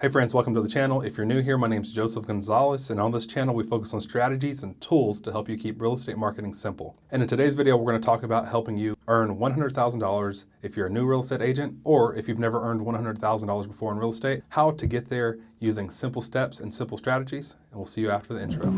Hey friends, welcome to the channel. If you're new here, my name is Joseph Gonzalez, and on this channel we focus on strategies and tools to help you keep real estate marketing simple. And in today's video, we're going to talk about helping you earn $100,000 if you're a new real estate agent, or if you've never earned $100,000 before in real estate, how to get there using simple steps and simple strategies. And we'll see you after the intro.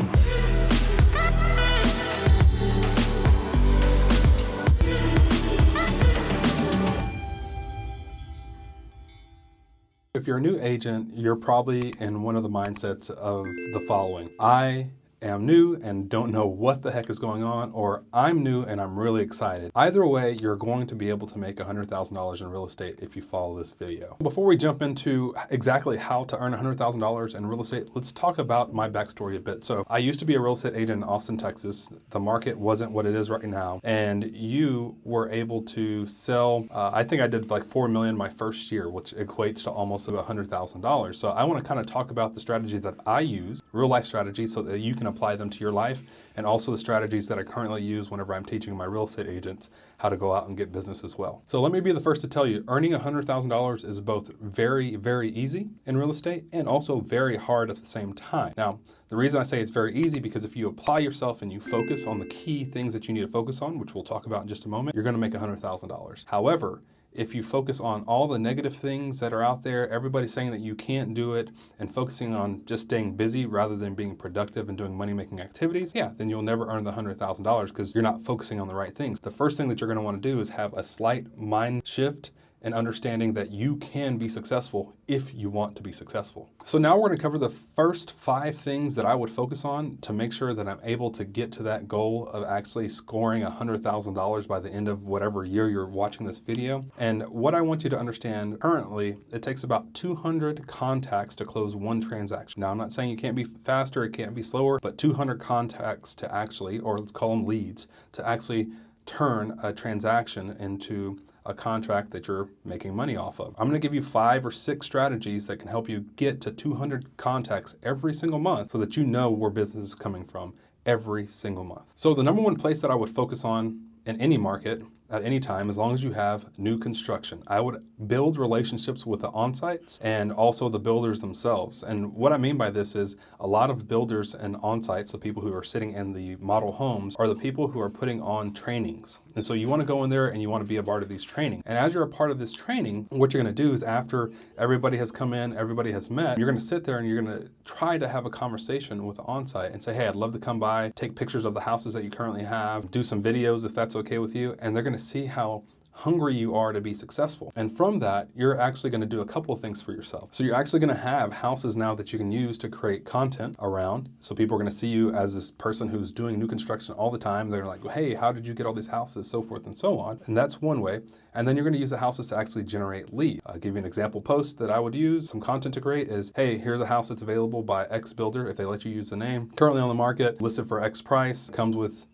If you're a new agent, you're probably in one of the mindsets of the following. I am new and don't know what the heck is going on, or I'm new and I'm really excited. Either way, you're going to be able to make $100,000 in real estate if you follow this video. Before we jump into exactly how to earn $100,000 in real estate, let's talk about my backstory a bit. So I used to be a real estate agent in Austin, Texas. The market wasn't what it is right now, and you were able to sell, I think I did like 4 million my first year, which equates to almost $100,000. So I want to kind of talk about the strategies that I use, real life strategies, so that you can apply them to your life, and also the strategies that I currently use whenever I'm teaching my real estate agents how to go out and get business as well. So let me be the first to tell you, earning $100,000 is both very, very easy in real estate and also very hard at the same time. Now, the reason I say it's very easy because if you apply yourself and you focus on the key things that you need to focus on, which we'll talk about in just a moment, you're going to make $100,000. However, if you focus on all the negative things that are out there, everybody saying that you can't do it, and focusing on just staying busy rather than being productive and doing money-making activities, then you'll never earn the $100,000 because you're not focusing on the right things. The first thing that you're going to want to do is have a slight mind shift and understanding that you can be successful if you want to be successful. So now we're going to cover the first 5 things that I would focus on to make sure that I'm able to get to that goal of actually scoring $100,000 by the end of whatever year you're watching this video. And what I want you to understand, currently, it takes about 200 contacts to close one transaction. Now, I'm not saying you can't be faster, it can't be slower, but 200 contacts to actually, or let's call them leads, to actually turn a transaction into a contract that you're making money off of. I'm going to give you 5 or 6 strategies that can help you get to 200 contacts every single month so that you know where business is coming from every single month. So the number one place that I would focus on in any market at any time, as long as you have new construction, I would build relationships with the on-sites and also the builders themselves. And what I mean by this is a lot of builders and on-sites, the people who are sitting in the model homes, are the people who are putting on trainings. And so you want to go in there and you want to be a part of these training. And as you're a part of this training, what you're going to do is after everybody has come in, everybody has met, you're going to sit there and you're going to try to have a conversation with the on-site and say, hey, I'd love to come by, take pictures of the houses that you currently have, do some videos if that's okay with you. And they're going to see how hungry you are to be successful. And from that, you're actually going to do a couple of things for yourself. So you're actually going to have houses now that you can use to create content around. So people are going to see you as this person who's doing new construction all the time. They're like, hey, how did you get all these houses? So forth and so on. And that's one way. And then you're going to use the houses to actually generate leads. I'll give you an example post that I would use. Some content to create is, hey, here's a house that's available by X builder if they let you use the name. Currently on the market, listed for X price, comes with,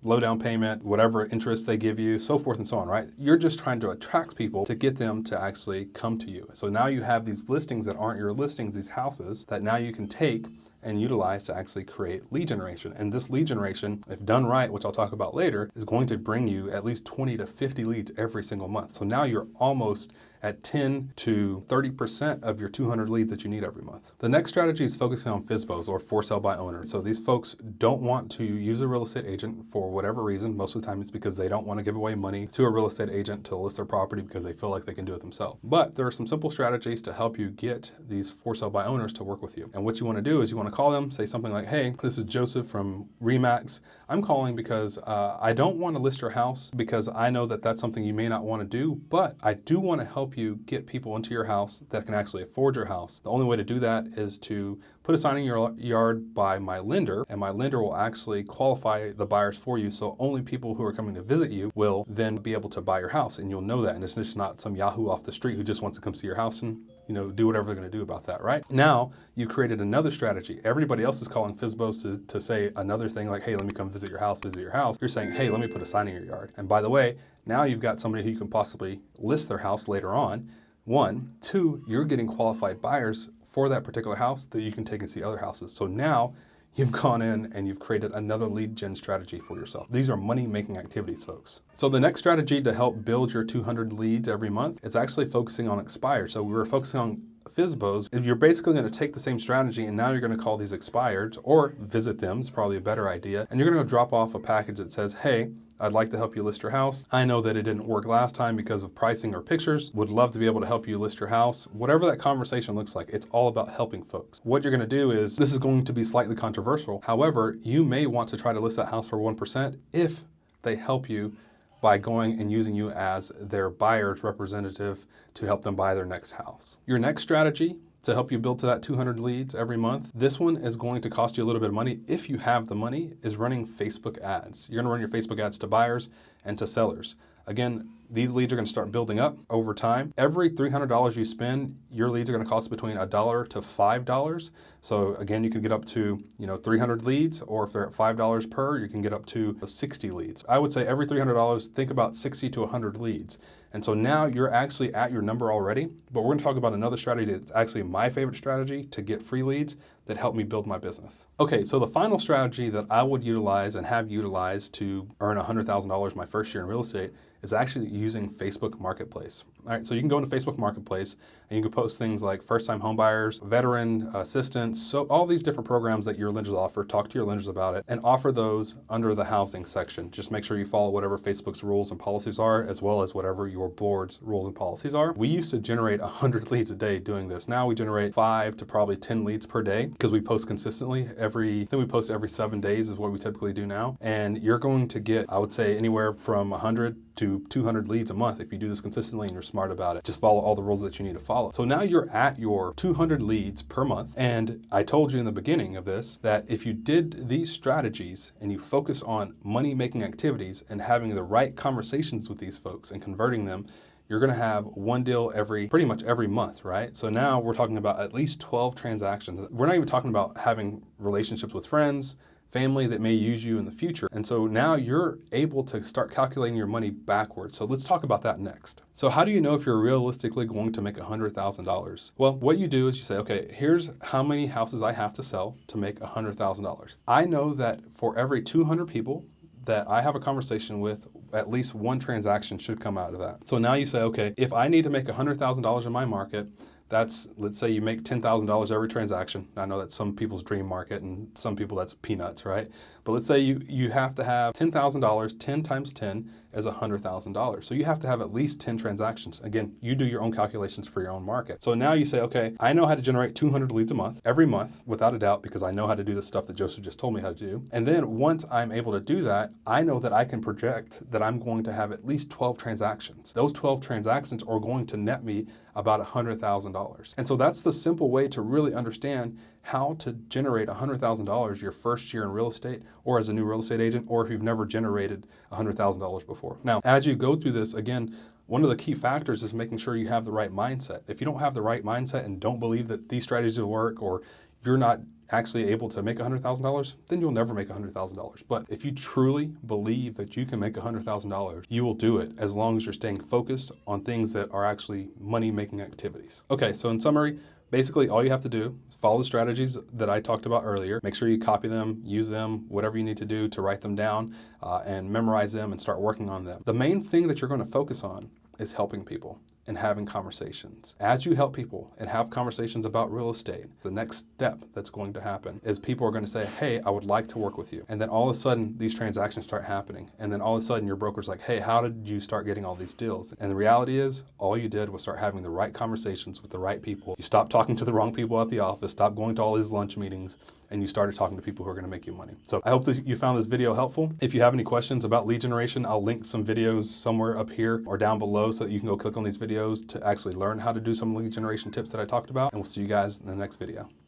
low down payment, whatever interest they give you, so forth and so on, right? You're just trying to attract people to get them to actually come to you. So now you have these listings that aren't your listings, these houses that now you can take and utilize to actually create lead generation. And this lead generation, if done right, which I'll talk about later, is going to bring you at least 20 to 50 leads every single month. So now you're almost at 10 to 30% of your 200 leads that you need every month. The next strategy is focusing on FSBOs, or for sale by owner. So these folks don't want to use a real estate agent for whatever reason. Most of the time it's because they don't want to give away money to a real estate agent to list their property because they feel like they can do it themselves. But there are some simple strategies to help you get these for sale by owners to work with you. And what you want to do is you want to call them, say something like, hey, this is Joseph from Remax. I'm calling because I don't want to list your house because I know that that's something you may not want to do, but I do want to help you get people into your house that can actually afford your house. The only way to do that is to put a sign in your yard by my lender, and my lender will actually qualify the buyers for you. So only people who are coming to visit you will then be able to buy your house, and you'll know that. And it's just not some Yahoo off the street who just wants to come see your house and do whatever they're going to do about that, right? Now, you've created another strategy. Everybody else is calling FSBOs to say another thing like, hey, let me come visit your house, visit your house. You're saying, hey, let me put a sign in your yard. And by the way, now you've got somebody who you can possibly list their house later on. 1, 2, you're getting qualified buyers for that particular house that you can take and see other houses. So now you've gone in and you've created another lead gen strategy for yourself. These are money-making activities, folks. So the next strategy to help build your 200 leads every month is actually focusing on expired. So we were focusing on FSBOs, if you're basically going to take the same strategy and now you're going to call these expired or visit them, is probably a better idea. And you're going to go drop off a package that says, hey, I'd like to help you list your house. I know that it didn't work last time because of pricing or pictures. Would love to be able to help you list your house. Whatever that conversation looks like, it's all about helping folks. What you're going to do is, this is going to be slightly controversial. However, you may want to try to list that house for 1% if they help you by going and using you as their buyer's representative to help them buy their next house. Your next strategy to help you build to that 200 leads every month, this one is going to cost you a little bit of money if you have the money, is running Facebook ads. You're gonna run your Facebook ads to buyers and to sellers. Again, these leads are going to start building up over time. Every $300 you spend, your leads are going to cost between $1 to $5. So again, you can get up to 300 leads, or if they're at $5 per, you can get up to 60 leads. I would say every $300, think about 60 to 100 leads. And so now you're actually at your number already, but we're going to talk about another strategy that's actually my favorite strategy to get free leads that helped me build my business. Okay, so the final strategy that I would utilize and have utilized to earn $100,000 my first year in real estate is actually using Facebook Marketplace. All right, so you can go into Facebook Marketplace and you can post things like first-time homebuyers, veteran assistance, so all these different programs that your lenders offer. Talk to your lenders about it and offer those under the housing section. Just make sure you follow whatever Facebook's rules and policies are, as well as whatever your board's rules and policies are. We used to generate 100 leads a day doing this. Now we generate 5 to probably 10 leads per day because we post consistently. I think we post every 7 days is what we typically do now. And you're going to get, I would say, anywhere from 100 to 200 leads a month if you do this consistently and you're smart about it. Just follow all the rules that you need to follow. So now you're at your 200 leads per month. And I told you in the beginning of this that if you did these strategies and you focus on money-making activities and having the right conversations with these folks and converting them, you're going to have one deal pretty much every month, right? So now we're talking about at least 12 transactions. We're not even talking about having relationships with friends, family that may use you in the future. And so now you're able to start calculating your money backwards. So let's talk about that next. So how do you know if you're realistically going to make $100,000? Well, what you do is you say, okay, here's how many houses I have to sell to make $100,000. I know that for every 200 people that I have a conversation with, at least one transaction should come out of that. So now you say, okay, if I need to make $100,000 in my market, that's, let's say you make $10,000 every transaction. I know that's some people's dream market and some people that's peanuts, right? But let's say you have to have $10,000, 10 times 10 is $100,000. So you have to have at least 10 transactions. Again, you do your own calculations for your own market. So now you say, okay, I know how to generate 200 leads a month, every month, without a doubt, because I know how to do the stuff that Joseph just told me how to do. And then once I'm able to do that, I know that I can project that I'm going to have at least 12 transactions. Those 12 transactions are going to net me about $100,000. And so that's the simple way to really understand how to generate $100,000 your first year in real estate, or as a new real estate agent, or if you've never generated $100,000 before. Now, as you go through this, again, one of the key factors is making sure you have the right mindset. If you don't have the right mindset and don't believe that these strategies will work, or you're not actually able to make $100,000, then you'll never make $100,000. But if you truly believe that you can make $100,000, you will do it as long as you're staying focused on things that are actually money-making activities. Okay, so in summary, basically all you have to do is follow the strategies that I talked about earlier. Make sure you copy them, use them, whatever you need to do to write them down and memorize them and start working on them. The main thing that you're going to focus on is helping people and having conversations. As you help people and have conversations about real estate, the next step that's going to happen is people are going to say, hey, I would like to work with you. And then all of a sudden, these transactions start happening. And then all of a sudden, your broker's like, hey, how did you start getting all these deals? And the reality is, all you did was start having the right conversations with the right people. You stopped talking to the wrong people at the office, stopped going to all these lunch meetings, and you started talking to people who are going to make you money. So I hope that you found this video helpful. If you have any questions about lead generation, I'll link some videos somewhere up here or down below so that you can go click on these videos to actually learn how to do some lead generation tips that I talked about. And we'll see you guys in the next video.